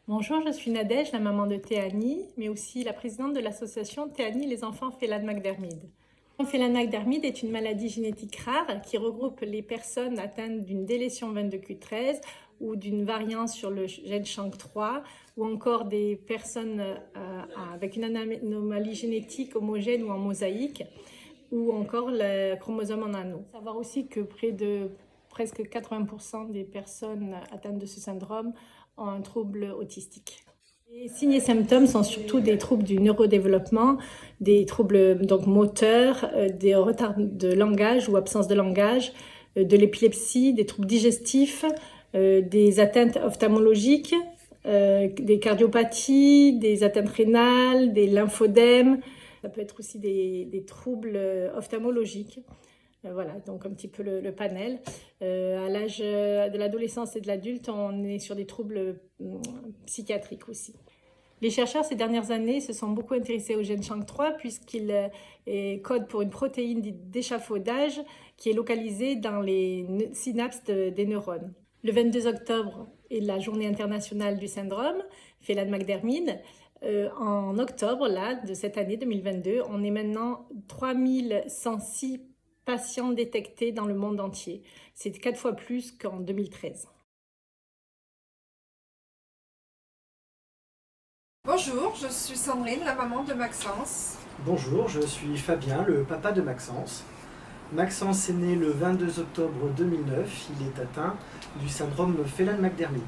Bonjour, je suis Nadège, la maman de Théanie, mais aussi la présidente de l'association Théanie les enfants Phelan-McDermid. Phelan-McDermid est une maladie génétique rare qui regroupe les personnes atteintes d'une délétion 22q13 ou d'une variante sur le gène SHANK3 ou encore des personnes avec une anomalie génétique homogène ou en mosaïque ou encore le chromosome en anneau. Il faut savoir aussi que près de presque 80% des personnes atteintes de ce syndrome ont un trouble autistique. Les signes et symptômes sont surtout des troubles du neurodéveloppement, des troubles donc moteurs, des retards de langage ou absence de langage, de l'épilepsie, des troubles digestifs, des atteintes ophtalmologiques, des cardiopathies, des atteintes rénales, des lymphodèmes. Ça peut être aussi des troubles ophtalmologiques. Voilà, donc un petit peu le panel. À l'âge de l'adolescence et de l'adulte, on est sur des troubles psychiatriques aussi. Les chercheurs ces dernières années se sont beaucoup intéressés au gène SHANK3 puisqu'il code pour une protéine d'échafaudage qui est localisée dans les synapses des neurones. Le 22 octobre est la journée internationale du syndrome Phelan-McDermid. En octobre là, de cette année 2022, on est maintenant 3106 patients détectés dans le monde entier. C'est 4 fois plus qu'en 2013. Bonjour, je suis Sandrine, la maman de Maxence. Bonjour, je suis Fabien, le papa de Maxence. Maxence est né le 22 octobre 2009, il est atteint du syndrome Phelan-McDermid.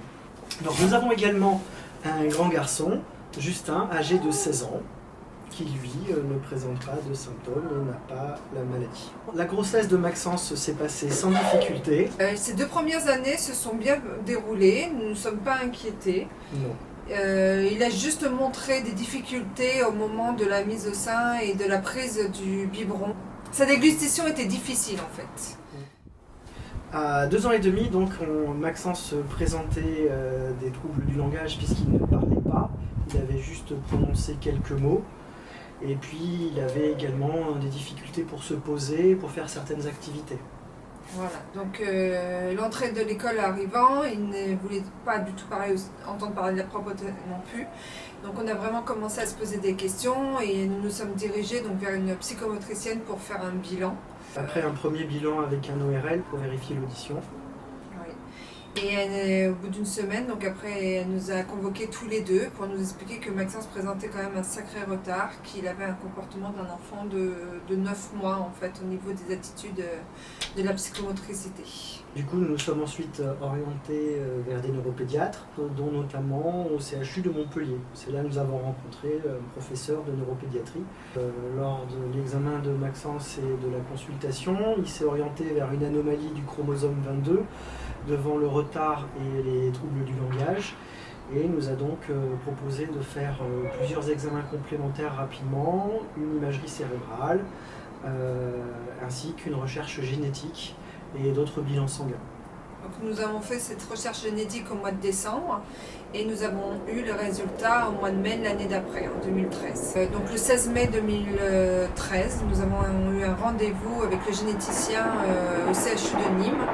Donc nous avons également un grand garçon, Justin, âgé de 16 ans, qui lui ne présente pas de symptômes et n'a pas la maladie. La grossesse de Maxence s'est passée sans difficulté. Ces 2 premières années se sont bien déroulées, nous ne sommes pas inquiétés. Non. Il a juste montré des difficultés au moment de la mise au sein et de la prise du biberon. Sa dégustation était difficile en fait. À 2 ans et demi, donc, Maxence présentait des troubles du langage puisqu'il ne parlait pas. Il avait juste prononcé quelques mots. Et puis, il avait également des difficultés pour se poser, pour faire certaines activités. Voilà, donc l'entrée de l'école arrivant, il ne voulait pas du tout entendre parler de la propreté non plus. Donc on a vraiment commencé à se poser des questions et nous nous sommes dirigés donc vers une psychomotricienne pour faire un bilan. Après un premier bilan avec un ORL pour vérifier l'audition. Oui. Et au bout d'une semaine, donc après, elle nous a convoqués tous les deux pour nous expliquer que Maxence présentait quand même un sacré retard, qu'il avait un comportement d'un enfant de 9 mois en fait au niveau des attitudes de la psychomotricité. Du coup, nous nous sommes ensuite orientés vers des neuropédiatres, dont notamment au CHU de Montpellier. C'est là que nous avons rencontré un professeur de neuropédiatrie. Lors de l'examen de Maxence et de la consultation, il s'est orienté vers une anomalie du chromosome 22, devant le retard et les troubles du langage. Et nous a donc proposé de faire plusieurs examens complémentaires rapidement, une imagerie cérébrale, ainsi qu'une recherche génétique et d'autres bilans sanguins. Donc nous avons fait cette recherche génétique au mois de décembre et nous avons eu le résultat au mois de mai de l'année d'après, en 2013. Donc le 16 mai 2013, nous avons eu un rendez-vous avec le généticien au CHU de Nîmes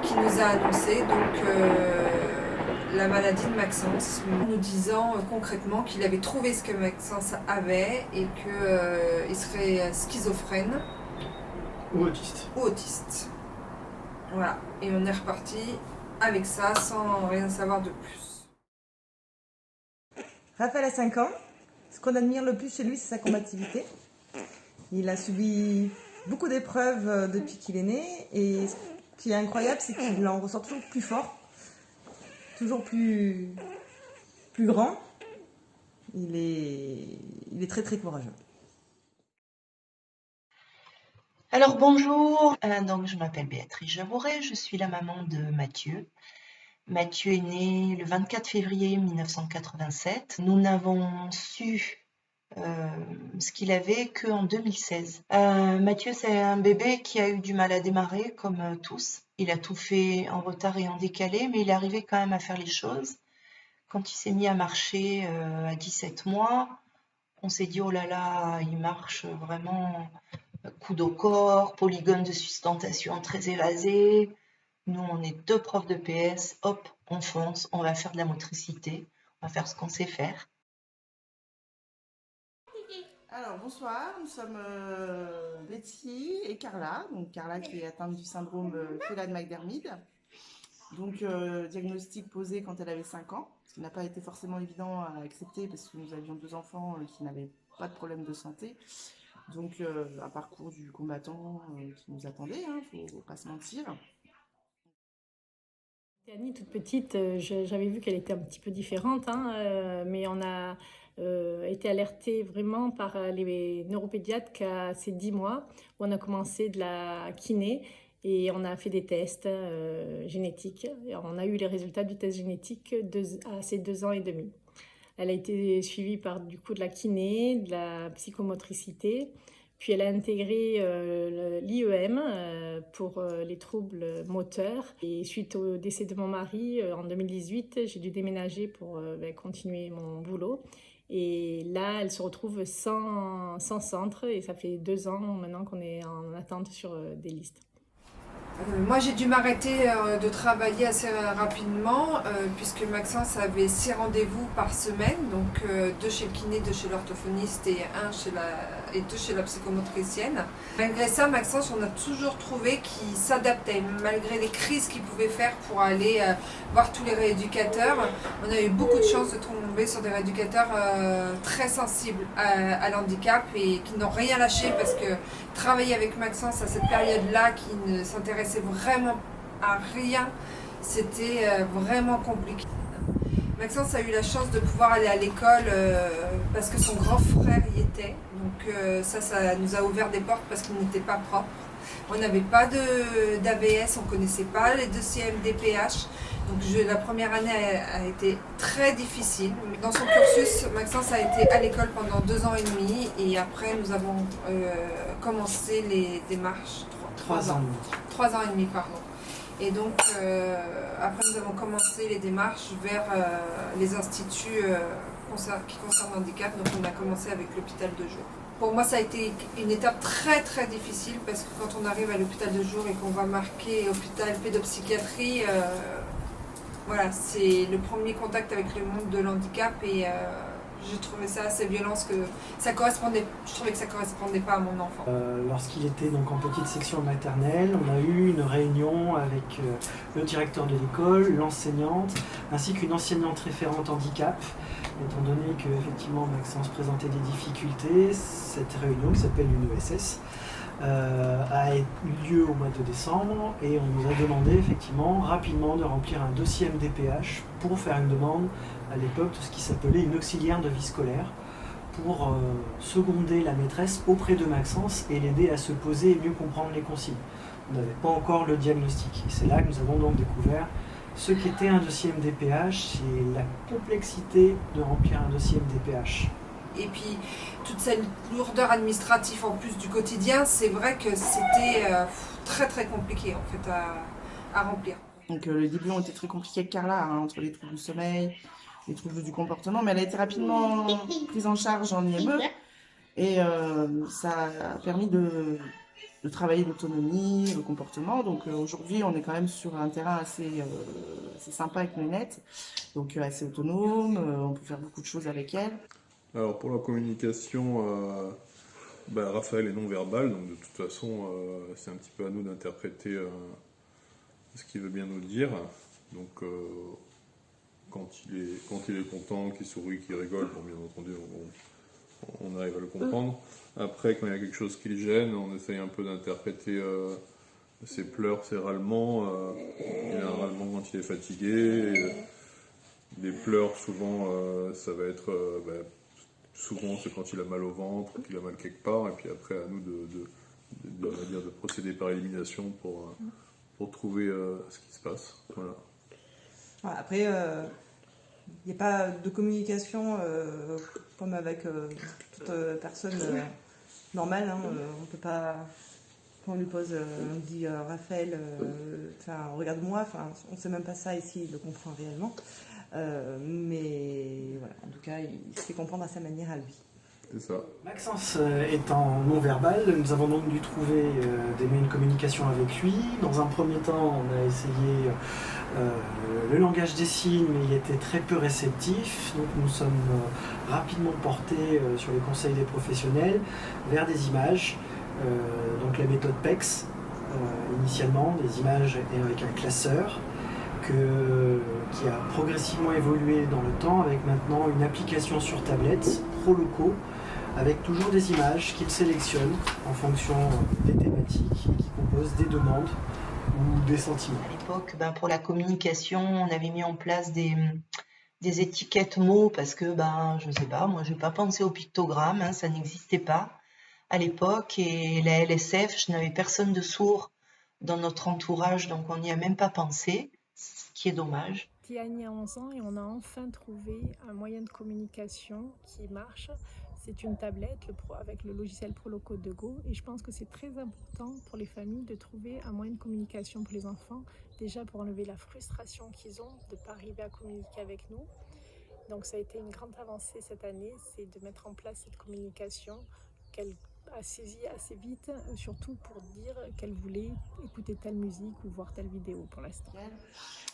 qui nous a annoncé donc, la maladie de Maxence, nous disant concrètement qu'il avait trouvé ce que Maxence avait et qu'il serait schizophrène Ou autiste. ou autiste. Voilà, et on est reparti avec ça sans rien savoir de plus. Raphaël a 5 ans. Ce qu'on admire le plus chez lui, c'est sa combativité. Il a subi beaucoup d'épreuves depuis qu'il est né et ce qui est incroyable, c'est qu'il en ressort toujours plus fort, toujours plus grand. Il est très très courageux. Alors bonjour, donc je m'appelle Béatrice Javouret, je suis la maman de Mathieu. Mathieu est né le 24 février 1987. Nous n'avons su ce qu'il avait qu'en 2016. Mathieu, c'est un bébé qui a eu du mal à démarrer, comme tous. Il a tout fait en retard et en décalé, mais il est arrivé quand même à faire les choses. Quand il s'est mis à marcher à 17 mois, on s'est dit, oh là là, il marche vraiment coude au corps, polygone de sustentation très évasé. Nous, on est 2 profs de PS, hop, on fonce, on va faire de la motricité. va faire ce qu'on sait faire. Alors bonsoir, nous sommes Betty et Carla. Donc Carla qui est atteinte du syndrome Phelan-McDermid. Donc diagnostic posé quand elle avait 5 ans, ce qui n'a pas été forcément évident à accepter parce que nous avions 2 enfants qui n'avaient pas de problème de santé. Donc un parcours du combattant qui nous attendait, faut pas se mentir. Annie, toute petite, j'avais vu qu'elle était un petit peu différente, mais on a été alerté vraiment par les neuropédiatres qu'à ses 10 mois, où on a commencé de la kiné et on a fait des tests génétiques. Et on a eu les résultats du test génétique à ses 2 ans et demi. Elle a été suivie par du coup de la kiné, de la psychomotricité. Puis elle a intégré l'IEM pour les troubles moteurs. Et suite au décès de mon mari en 2018, j'ai dû déménager pour continuer mon boulot. Et là, elle se retrouve sans centre et ça fait 2 ans maintenant qu'on est en attente sur des listes. Moi, j'ai dû m'arrêter de travailler assez rapidement puisque Maxence avait 6 rendez-vous par semaine, donc 2 chez le kiné, 2 chez l'orthophoniste et 2 chez la psychomotricienne. Malgré ça, Maxence, on a toujours trouvé qu'il s'adaptait, malgré les crises qu'il pouvait faire pour aller voir tous les rééducateurs. On a eu beaucoup de chance de tomber sur des rééducateurs très sensibles à l'handicap et qui n'ont rien lâché parce que travailler avec Maxence à cette période-là, qui ne s'intéressait vraiment à rien, c'était vraiment compliqué. Maxence a eu la chance de pouvoir aller à l'école parce que son grand frère y était. Donc ça nous a ouvert des portes parce qu'il n'était pas propre. On n'avait pas d'AVS, on ne connaissait pas les dossiers MDPH. Donc la première année a été très difficile. Dans son cursus, Maxence a été à l'école pendant 2 ans et demi et après nous avons commencé les démarches 3 ans. 3 ans et demi, pardon. Et donc après nous avons commencé les démarches vers les instituts qui concernent le handicap. Donc on a commencé avec l'hôpital de jour. Pour moi, ça a été une étape très très difficile parce que quand on arrive à l'hôpital de jour et qu'on va marquer hôpital pédopsychiatrie, voilà, c'est le premier contact avec le monde de l'handicap et je trouvais ça assez violent parce que je trouvais que ça correspondait pas à mon enfant. Lorsqu'il était donc en petite section maternelle, on a eu une réunion avec le directeur de l'école, l'enseignante, ainsi qu'une enseignante référente handicap. Étant donné que effectivement Maxence présentait des difficultés, cette réunion qui s'appelle une ESS a eu lieu au mois de décembre et on nous a demandé effectivement rapidement de remplir un dossier MDPH pour faire une demande à l'époque de ce qui s'appelait une auxiliaire de vie scolaire pour seconder la maîtresse auprès de Maxence et l'aider à se poser et mieux comprendre les consignes. On n'avait pas encore le diagnostic et c'est là que nous avons donc découvert ce qu'était un dossier MDPH et la complexité de remplir un dossier MDPH. Et puis toute cette lourdeur administrative en plus du quotidien, c'est vrai que c'était très très compliqué en fait à remplir. Donc les débuts ont été très compliqués avec Carla, entre les troubles du sommeil, les troubles du comportement, mais elle a été rapidement prise en charge en IME et ça a permis de travailler l'autonomie, le comportement. Donc aujourd'hui, on est quand même sur un terrain assez sympa avec Nénette, donc assez autonome, on peut faire beaucoup de choses avec elle. Alors pour la communication, Raphaël est non-verbal, donc de toute façon, c'est un petit peu à nous d'interpréter ce qu'il veut bien nous dire. Donc quand il est content, qu'il sourit, qu'il rigole, bon, bien entendu, on arrive à le comprendre. Après, quand il y a quelque chose qui le gêne, on essaye un peu d'interpréter ses pleurs, ses râlements. Il a un râlement quand il est fatigué. Les pleurs, souvent, ça va être... souvent, c'est quand il a mal au ventre, qu'il a mal quelque part. Et puis après, à nous de procéder par élimination pour trouver ce qui se passe. Voilà. Après, il n'y a pas de communication comme avec toute personne normale. On peut pas, quand on lui pose, on dit Raphaël, regarde-moi, on ne sait même pas ça ici, il le comprend réellement. Mais voilà, en tout cas, il sait comprendre à sa manière à lui. C'est ça. Maxence étant non-verbal, nous avons donc dû trouver des moyens de communication avec lui. Dans un premier temps, on a essayé le langage des signes, mais il était très peu réceptif. Donc nous sommes rapidement portés sur les conseils des professionnels vers des images. Donc la méthode PEX, initialement, des images avec un classeur, qui a progressivement évolué dans le temps, avec maintenant une application sur tablette, Proloco, avec toujours des images qu'il sélectionne en fonction des thématiques et qui composent des demandes ou des sentiments. À l'époque, pour la communication, on avait mis en place des étiquettes mots parce que, je sais pas, moi, je n'ai pas pensé au pictogramme, hein, ça n'existait pas à l'époque. Et la LSF, je n'avais personne de sourd dans notre entourage, donc on n'y a même pas pensé, ce qui est dommage. Tiani a 11 ans et on a enfin trouvé un moyen de communication qui marche. C'est une tablette avec le logiciel Proloco de Go et je pense que c'est très important pour les familles de trouver un moyen de communication pour les enfants, déjà pour enlever la frustration qu'ils ont de ne pas arriver à communiquer avec nous. Donc ça a été une grande avancée cette année, c'est de mettre en place cette communication qu'elle a saisie assez vite, surtout pour dire qu'elle voulait écouter telle musique ou voir telle vidéo pour l'instant.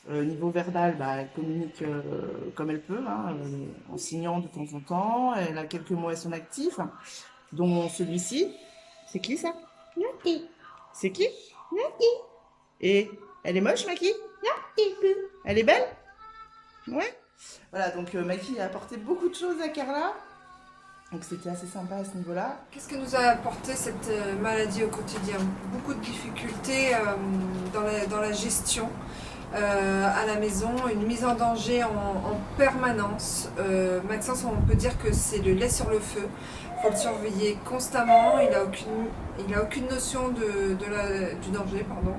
Niveau verbal, elle communique comme elle peut, hein, en signant de temps en temps. Elle a quelques mots à son actif, dont celui-ci. C'est qui ça? Maki. C'est qui? Maki. Et elle est moche, Maki? Maki. Elle est belle? Ouais. Voilà, donc Maki a apporté beaucoup de choses à Carla. Donc c'était assez sympa à ce niveau-là. Qu'est-ce que nous a apporté cette maladie au quotidien? Beaucoup de difficultés dans la gestion à la maison, une mise en danger en permanence. Maxence, on peut dire que c'est le lait sur le feu. Il faut le surveiller constamment. Il a aucune notion du danger, pardon.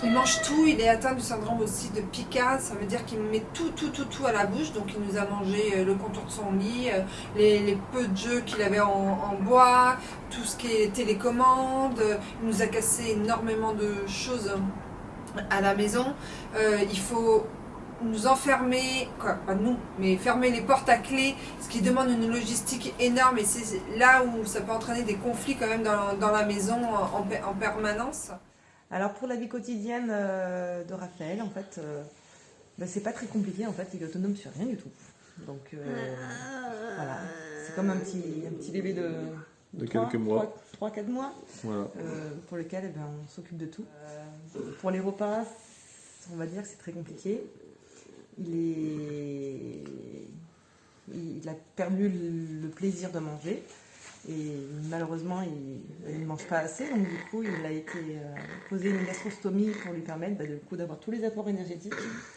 Il mange tout, il est atteint du syndrome aussi de Pica, ça veut dire qu'il met tout à la bouche, donc il nous a mangé le contour de son lit, les peu de jeux qu'il avait en bois, tout ce qui est télécommande, il nous a cassé énormément de choses à la maison. Il faut nous enfermer, pas nous, mais fermer les portes à clé, ce qui demande une logistique énorme et c'est là où ça peut entraîner des conflits quand même dans la maison en permanence. Alors pour la vie quotidienne de Raphaël, en fait, c'est pas très compliqué. En fait, il est autonome sur rien du tout. Donc voilà, c'est comme un petit bébé de quelques mois, 3-4 mois, voilà. pour lequel on s'occupe de tout. Pour les repas, on va dire que c'est très compliqué. Il a perdu le plaisir de manger. Et malheureusement, il ne mange pas assez, donc du coup, il a été posé une gastrostomie pour lui permettre d'avoir tous les apports énergétiques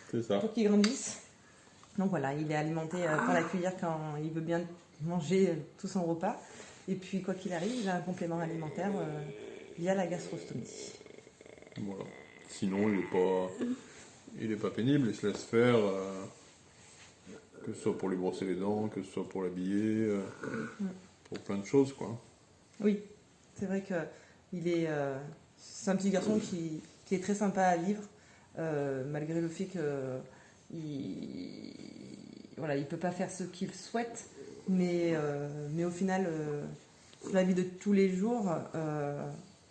pour qu'il grandisse. Donc voilà, il est alimenté par la cuillère quand il veut bien manger tout son repas. Et puis, quoi qu'il arrive, il a un complément alimentaire via la gastrostomie. Voilà. Sinon, il est pas pénible, il se laisse faire, que ce soit pour lui brosser les dents, que ce soit pour l'habiller. Pour plein de choses, quoi. Oui, c'est vrai que c'est un petit garçon qui est très sympa à vivre, malgré le fait qu'il peut pas faire ce qu'il souhaite, mais au final, sur la vie de tous les jours,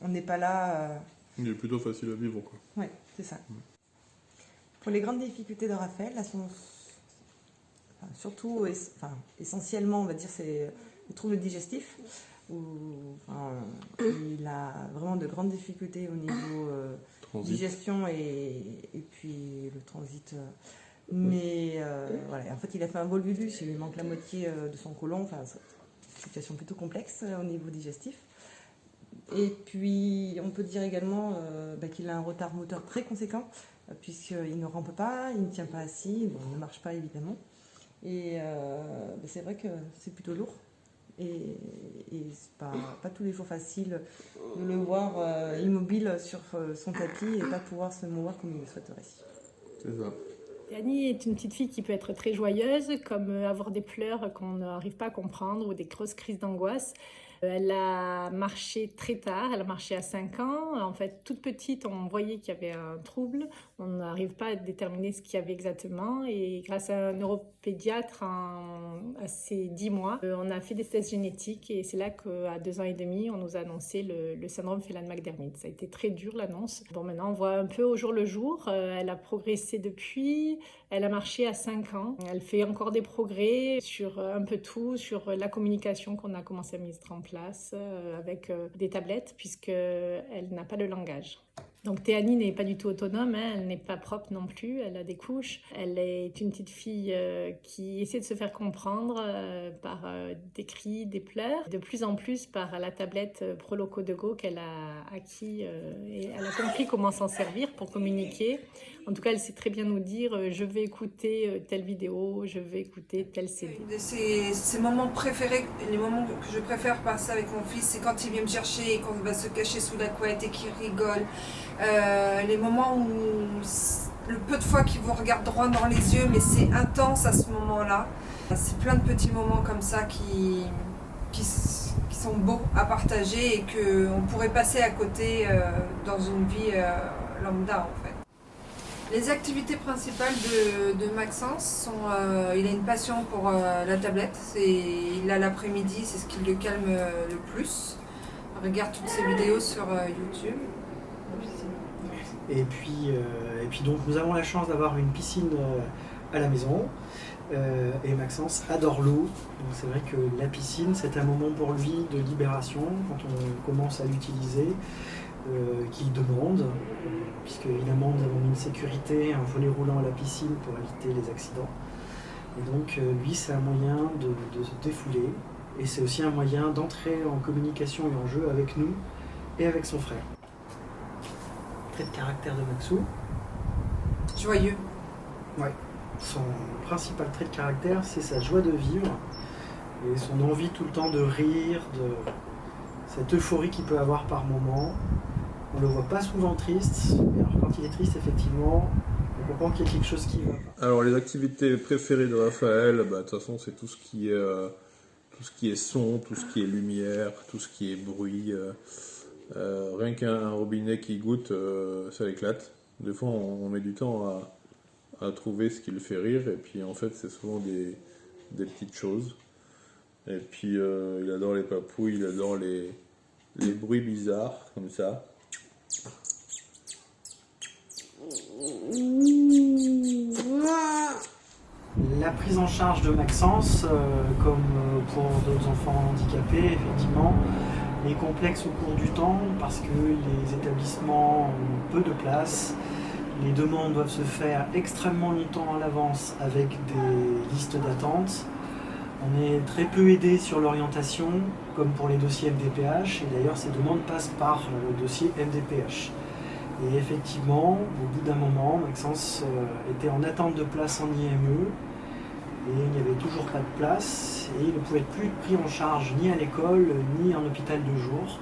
on n'est pas là. Il est plutôt facile à vivre, quoi. Oui, c'est ça. Pour les grandes difficultés de Raphaël, elles sont surtout, essentiellement, on va dire, c'est le trouble digestif, où il a vraiment de grandes difficultés au niveau digestion et puis le transit. Mais en fait, il a fait un volvulus, il lui manque la moitié de son côlon, c'est une situation plutôt complexe au niveau digestif. Et puis, on peut dire également qu'il a un retard moteur très conséquent, puisqu'il ne rampe pas, il ne tient pas assis, il ne marche pas évidemment. Et c'est vrai que c'est plutôt lourd. Et c'est pas tous les jours facile de le voir immobile sur son tapis et pas pouvoir se mouvoir comme il le souhaiterait. C'est ça. Annie est une petite fille qui peut être très joyeuse, comme avoir des pleurs qu'on n'arrive pas à comprendre ou des grosses crises d'angoisse. Elle a marché très tard, elle a marché à 5 ans. En fait, toute petite, on voyait qu'il y avait un trouble. On n'arrive pas à déterminer ce qu'il y avait exactement. Et grâce à un neuropédiatre, à ses 10 mois, on a fait des tests génétiques. Et c'est là qu'à 2 ans et demi, on nous a annoncé le syndrome Phelan-McDermid. Ça a été très dur, l'annonce. Bon, maintenant, on voit un peu au jour le jour. Elle a progressé depuis. Elle a marché à 5 ans. Elle fait encore des progrès sur un peu tout, sur la communication qu'on a commencé à mettre en place avec des tablettes, puisqu'elle n'a pas le langage. Donc Théanie n'est pas du tout autonome, hein, elle n'est pas propre non plus, elle a des couches. Elle est une petite fille qui essaie de se faire comprendre par des cris, des pleurs, de plus en plus par la tablette Proloco de Go qu'elle a acquis et elle a compris comment s'en servir pour communiquer. En tout cas, elle sait très bien nous dire je vais écouter telle vidéo, je vais écouter tel CD. Ces moments préférés, les moments que je préfère passer avec mon fils, c'est quand il vient me chercher et qu'on va se cacher sous la couette et qu'il rigole. Les moments où le peu de fois qu'il vous regarde droit dans les yeux, mais c'est intense à ce moment-là. C'est plein de petits moments comme ça qui sont beaux à partager et qu'on pourrait passer à côté dans une vie lambda en fait. Les activités principales de Maxence sont, il a une passion pour la tablette, il a l'après-midi, c'est ce qui le calme le plus. Il regarde toutes ses vidéos sur YouTube. Et puis donc nous avons la chance d'avoir une piscine à la maison et Maxence adore l'eau. Donc c'est vrai que la piscine c'est un moment pour lui de libération quand on commence à l'utiliser. Qu'il demande, puisque évidemment nous avons mis une sécurité, un volet roulant à la piscine pour éviter les accidents. Et donc lui c'est un moyen de se défouler et c'est aussi un moyen d'entrer en communication et en jeu avec nous et avec son frère. Trait de caractère de Maxou. Joyeux. Ouais. Son principal trait de caractère c'est sa joie de vivre et son envie tout le temps de rire, de cette euphorie qu'il peut avoir par moment. On ne le voit pas souvent triste, mais alors quand il est triste, effectivement, on comprend qu'il y a quelque chose qui va pas. Alors les activités préférées de Raphaël, de toute façon c'est tout ce qui est son, tout ce qui est lumière, tout ce qui est bruit. Rien qu'un robinet qui goûte, ça l'éclate. Des fois on met du temps à trouver ce qui le fait rire, et puis en fait c'est souvent des petites choses. Et puis il adore les papouilles, il adore les bruits bizarres comme ça. La prise en charge de Maxence, comme pour d'autres enfants handicapés, effectivement, est complexe au cours du temps parce que les établissements ont peu de place. Les demandes doivent se faire extrêmement longtemps à l'avance avec des listes d'attente. On est très peu aidé sur l'orientation, comme pour les dossiers MDPH, et d'ailleurs ces demandes passent par le dossier MDPH. Et effectivement, au bout d'un moment, Maxence était en attente de place en IME, et il n'y avait toujours pas de place, et il ne pouvait plus être pris en charge ni à l'école, ni en hôpital de jour.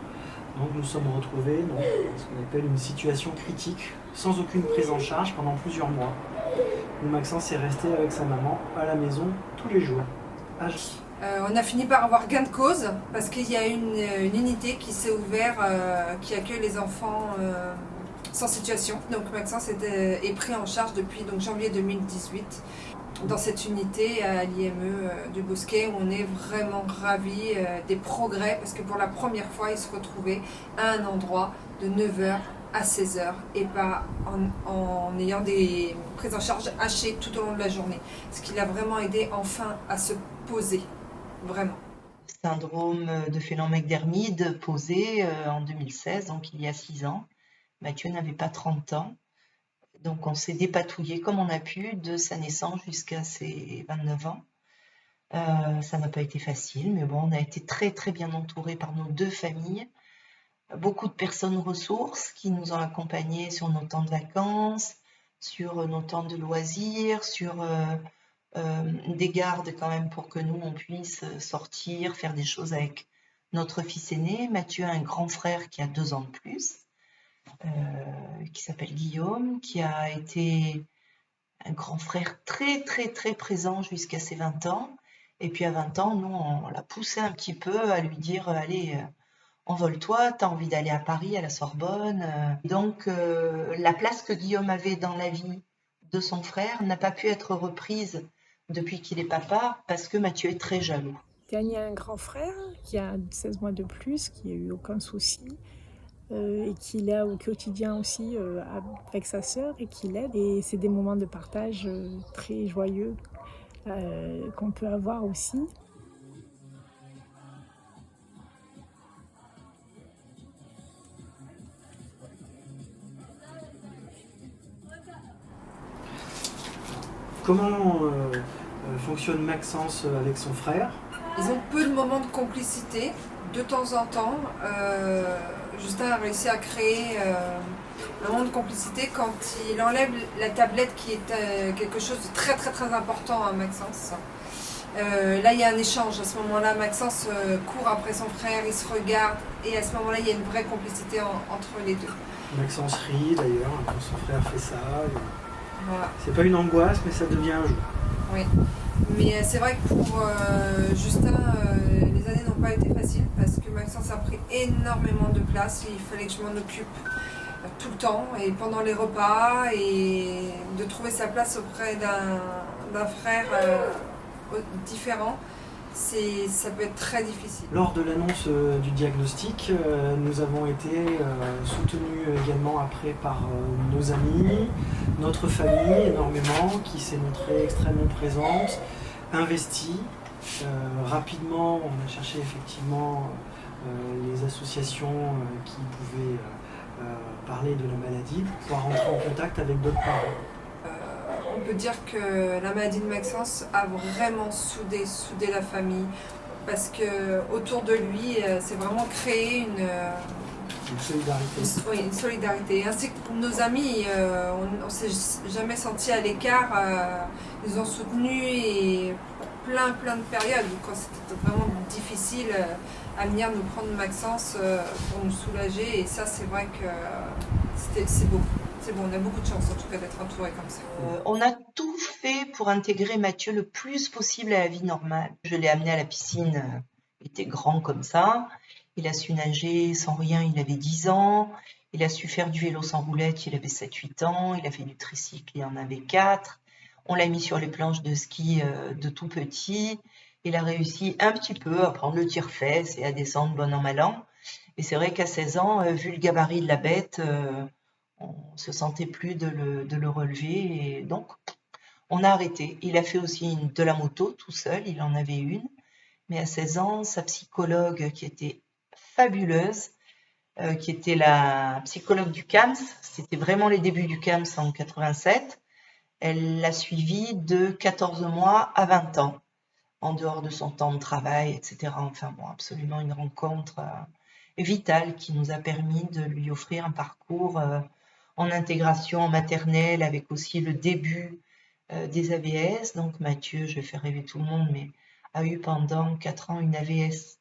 Donc nous sommes retrouvés dans ce qu'on appelle une situation critique, sans aucune prise en charge pendant plusieurs mois, où Maxence est resté avec sa maman à la maison tous les jours. On a fini par avoir gain de cause parce qu'il y a une unité qui s'est ouverte qui accueille les enfants sans situation. Donc Maxence est pris en charge depuis donc, janvier 2018 dans cette unité à l'IME du Bosquet où on est vraiment ravis des progrès parce que pour la première fois il se retrouvait à un endroit de 9h à 16h et pas en ayant des prises en charge hachées tout au long de la journée. Ce qui l'a vraiment aidé enfin à se poser, vraiment. Syndrome de Phelan-McDermid posé en 2016, donc il y a 6 ans. Mathieu n'avait pas 30 ans, donc on s'est dépatouillé comme on a pu de sa naissance jusqu'à ses 29 ans. Ça n'a pas été facile, mais bon, on a été très très bien entourés par nos 2 familles. Beaucoup de personnes ressources qui nous ont accompagnés sur nos temps de vacances, sur nos temps de loisirs, sur des gardes quand même pour que nous, on puisse sortir, faire des choses avec notre fils aîné. Mathieu a un grand frère qui a 2 ans de plus, qui s'appelle Guillaume, qui a été un grand frère très très très présent jusqu'à ses 20 ans. Et puis à 20 ans, nous, on l'a poussé un petit peu à lui dire, allez, envole-toi, t'as envie d'aller à Paris, à la Sorbonne. Donc, la place que Guillaume avait dans la vie de son frère n'a pas pu être reprise depuis qu'il est papa, parce que Mathieu est très jaloux. Théanie a un grand frère qui a 16 mois de plus, qui n'a eu aucun souci, et qui est là au quotidien aussi avec sa sœur et qui l'aide. Et c'est des moments de partage très joyeux qu'on peut avoir aussi. Comment fonctionne Maxence avec son frère? Ils ont peu de moments de complicité, de temps en temps. Justin a réussi à créer un moment de complicité quand il enlève la tablette qui est quelque chose de très très très important à Maxence. Là il y a un échange, à ce moment-là Maxence court après son frère, il se regarde et à ce moment-là il y a une vraie complicité entre les deux. Maxence rit d'ailleurs quand son frère fait ça. Voilà. C'est pas une angoisse mais ça devient un jeu. Oui, mais c'est vrai que pour Justin, les années n'ont pas été faciles parce que Maxence a pris énormément de place. Il fallait que je m'en occupe tout le temps et pendant les repas et de trouver sa place auprès d'un frère différent, ça peut être très difficile. Lors de l'annonce du diagnostic, nous avons été soutenus également après par nos amis, notre famille énormément, qui s'est montrée extrêmement présente, investie. Rapidement, on a cherché effectivement les associations qui pouvaient parler de la maladie pour pouvoir rentrer en contact avec d'autres parents. On peut dire que la maladie de Maxence a vraiment soudé la famille parce que autour de lui, c'est vraiment créé une solidarité. Oui, une solidarité. Ainsi que nos amis, on ne s'est jamais senti à l'écart. Ils ont soutenu et plein de périodes quand c'était vraiment difficile à venir nous prendre Maxence pour nous soulager. Et ça, c'est vrai que c'est beau. C'est bon, on a beaucoup de chance en tout cas d'être entouré comme ça. On a tout fait pour intégrer Mathieu le plus possible à la vie normale. Je l'ai amené à la piscine, il était grand comme ça. Il a su nager sans rien, il avait 10 ans. Il a su faire du vélo sans roulette, il avait 7-8 ans. Il a fait du tricycle, il en avait 4. On l'a mis sur les planches de ski de tout petit. Il a réussi un petit peu à prendre le tire-fesse et à descendre bon an mal an. Et c'est vrai qu'à 16 ans, vu le gabarit de la bête, on se sentait plus de le relever et donc on a arrêté. Il a fait aussi de la moto tout seul, il en avait une. Mais à 16 ans, sa psychologue qui était fabuleuse, qui était la psychologue du CAMS, c'était vraiment les débuts du CAMS en 87, elle l'a suivi de 14 mois à 20 ans, en dehors de son temps de travail, etc. Enfin bon, absolument une rencontre vitale qui nous a permis de lui offrir un parcours en intégration maternelle avec aussi le début des AVS. Donc Mathieu, je vais faire rêver tout le monde, mais a eu pendant 4 ans une AVS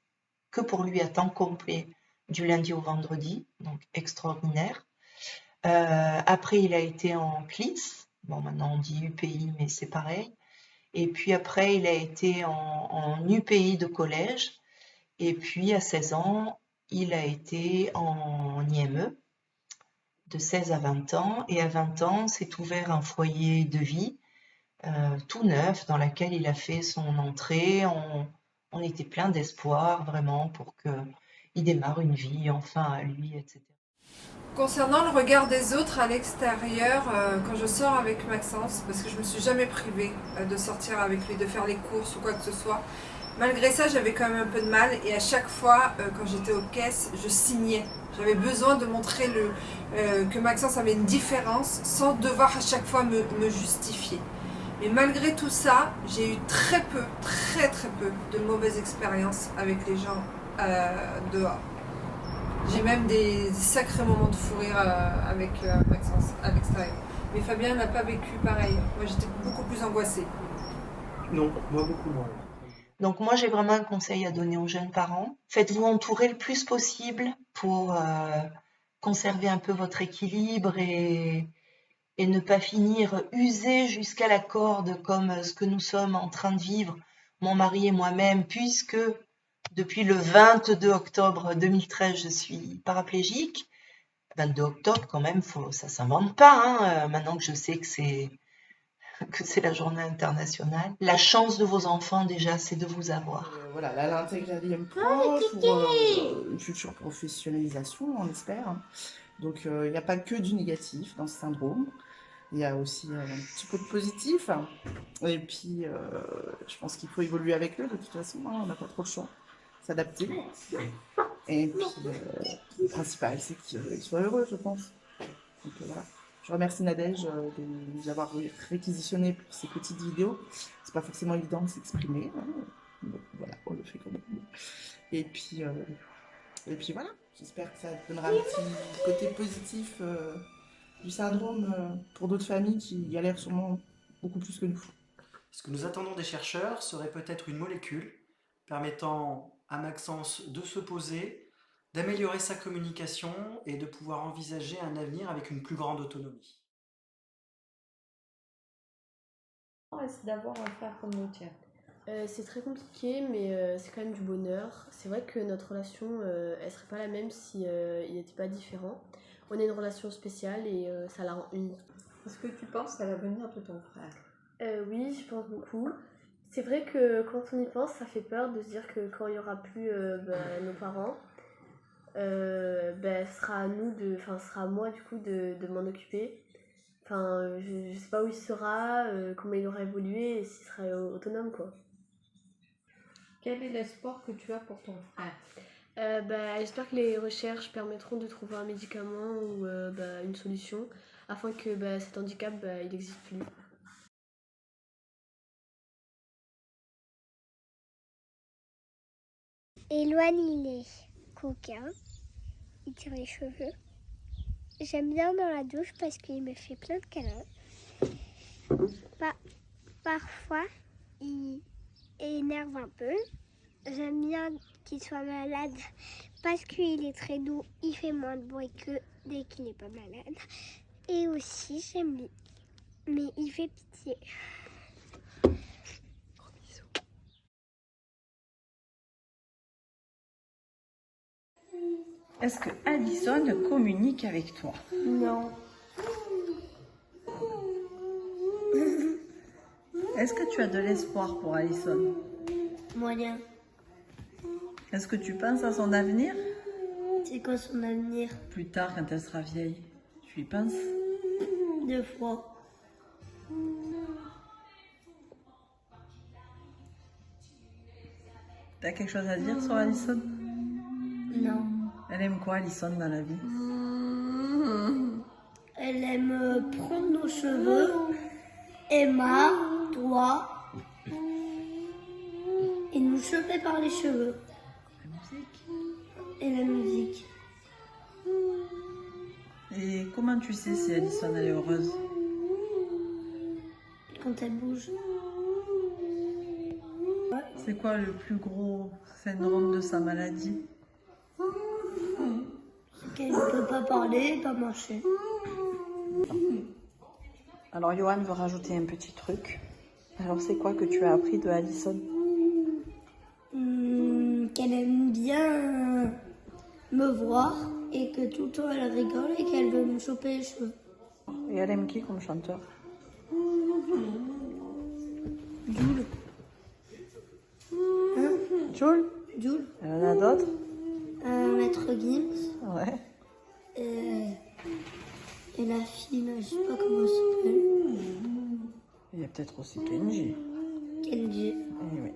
que pour lui à temps complet du lundi au vendredi, donc extraordinaire. Après, il a été en CLIS, bon maintenant on dit UPI, mais c'est pareil. Et puis après, il a été en UPI de collège. Et puis à 16 ans, il a été en IME de 16 à 20 ans. Et à 20 ans, s'est ouvert un foyer de vie tout neuf dans lequel il a fait son entrée. On était plein d'espoir vraiment pour qu'il démarre une vie enfin à lui, etc. Concernant le regard des autres à l'extérieur, quand je sors avec Maxence, parce que je ne me suis jamais privée de sortir avec lui, de faire les courses ou quoi que ce soit, malgré ça j'avais quand même un peu de mal et à chaque fois quand j'étais aux caisses, je signais. J'avais besoin de montrer que Maxence avait une différence sans devoir à chaque fois me justifier. Mais malgré tout ça, j'ai eu très peu de mauvaises expériences avec les gens dehors. J'ai même des sacrés moments de fou rire avec Maxence à l'extérieur. Mais Fabien n'a pas vécu pareil. Moi, j'étais beaucoup plus angoissée. Non, moi beaucoup moins. Donc moi, j'ai vraiment un conseil à donner aux jeunes parents. Faites-vous entourer le plus possible pour conserver un peu votre équilibre et ne pas finir usé jusqu'à la corde comme ce que nous sommes en train de vivre, mon mari et moi-même, puisque depuis le 22 octobre 2013, je suis paraplégique. 22 octobre, quand même, ça s'invente pas, hein, maintenant que je sais que c'est la journée internationale. La chance de vos enfants, déjà, c'est de vous avoir. Voilà, là, elle intègre la LIM Pro pour une future professionnalisation, on espère. Donc, il n'y a pas que du négatif dans ce syndrome. Il y a aussi un petit peu de positif. Et puis, je pense qu'il faut évoluer avec eux, de toute façon. Hein, on n'a pas trop le choix. S'adapter. Et puis, le principal, c'est qu'ils soient heureux, je pense. Donc, voilà. Je remercie Nadège de nous avoir réquisitionné pour ces petites vidéos. C'est pas forcément évident de s'exprimer. Hein. Donc, voilà, on le fait quand même. Et puis voilà. J'espère que ça donnera un petit côté positif du syndrome pour d'autres familles qui galèrent sûrement beaucoup plus que nous. Ce que nous attendons des chercheurs serait peut-être une molécule permettant à Maxence de se poser, d'améliorer sa communication et de pouvoir envisager un avenir avec une plus grande autonomie. Est-ce d'avoir un frère comme le tien? C'est très compliqué, mais c'est quand même du bonheur. C'est vrai que notre relation, elle serait pas la même si il n'était pas différent. On a une relation spéciale et ça la rend unique. Est-ce que tu penses à l'avenir de ton frère? Oui, je pense beaucoup. C'est vrai que quand on y pense, ça fait peur de se dire que quand il n'y aura plus nos parents, ce sera à nous ce sera à moi du coup de m'en occuper. Enfin, je sais pas où il sera, comment il aura évolué et s'il sera autonome quoi. Quel est l'espoir que tu as pour ton frère? J'espère que les recherches permettront de trouver un médicament ou une solution afin que cet handicap il n'existe plus. Éloigne, il est coquin, il tire les cheveux. J'aime bien dans la douche parce qu'il me fait plein de câlins. Parfois, il énerve un peu. J'aime bien qu'il soit malade parce qu'il est très doux, il fait moins de bruit que dès qu'il n'est pas malade. Et aussi, j'aime bien, mais il fait pitié. Gros bisous. Est-ce que Alison communique avec toi? Non. Est-ce que tu as de l'espoir pour Alison? Moyen. Est-ce que tu penses à son avenir? C'est quoi son avenir? Plus tard, quand elle sera vieille, tu y penses? 2 fois. T'as quelque chose à dire sur Alison? Non. Elle aime quoi, Alison, dans la vie? Elle aime prendre nos cheveux. Emma, toi. Et nous choper par les cheveux. La musique. Et la musique. Et comment tu sais si Alison elle est heureuse? Quand elle bouge. C'est quoi le plus gros syndrome de sa maladie? Qu'elle ne peut pas parler, pas marcher. Alors Johan veut rajouter un petit truc. Alors c'est quoi que tu as appris de Alison? Qu'elle aime bien me voir et que tout le temps elle rigole et qu'elle veut me choper les cheveux. Et elle aime qui comme chanteur? Jules. Hein? Jules? Jules. Elle en a d'autres? Maître Gims. Ouais. Et la fille, là, je sais pas comment elle s'appelle. Il y a peut-être aussi Kenji. Kenji. Eh oui.